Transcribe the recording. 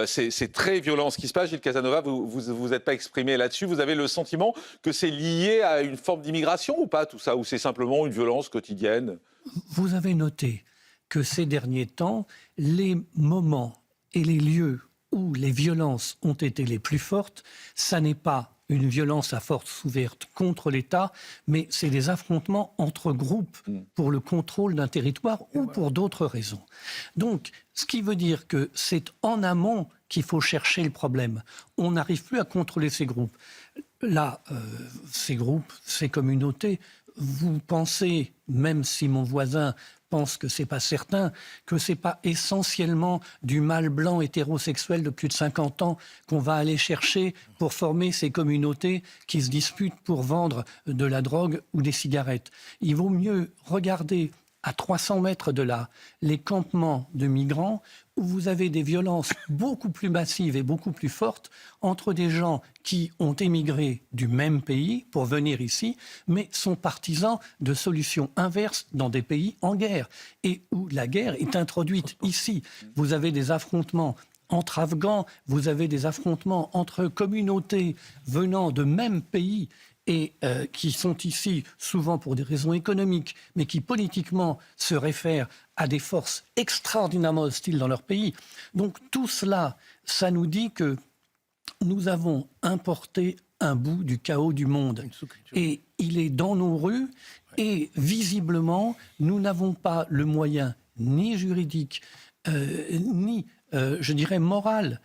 C'est très violent ce qui se passe. Gilles Casanova, vous êtes pas exprimé là-dessus. Vous avez le sentiment que c'est lié à une forme d'immigration ou pas, tout ça, ou c'est simplement une violence quotidienne? Vous avez noté que ces derniers temps, les moments et les lieux où les violences ont été les plus fortes, ça n'est pas une violence à force ouverte contre l'État, mais c'est des affrontements entre groupes pour le contrôle d'un territoire ou pour d'autres raisons. Donc, ce qui veut dire que c'est en amont qu'il faut chercher le problème. On n'arrive plus à contrôler ces groupes. Là, ces groupes, ces communautés, vous pensez, même si mon voisin pense que c'est pas certain, que c'est pas essentiellement du mâle blanc hétérosexuel de plus de 50 ans qu'on va aller chercher pour former ces communautés qui se disputent pour vendre de la drogue ou des cigarettes. Il vaut mieux regarder à 300 mètres de là les campements de migrants où vous avez des violences beaucoup plus massives et beaucoup plus fortes entre des gens qui ont émigré du même pays pour venir ici, mais sont partisans de solutions inverses dans des pays en guerre et où la guerre est introduite ici. Vous avez des affrontements entre Afghans, vous avez des affrontements entre communautés venant de même pays et qui sont ici souvent pour des raisons économiques, mais qui politiquement se réfèrent à des forces extraordinairement hostiles dans leur pays. Donc tout cela, ça nous dit que nous avons importé un bout du chaos du monde. Et il est dans nos rues et visiblement, nous n'avons pas le moyen ni juridique, ni, je dirais, moral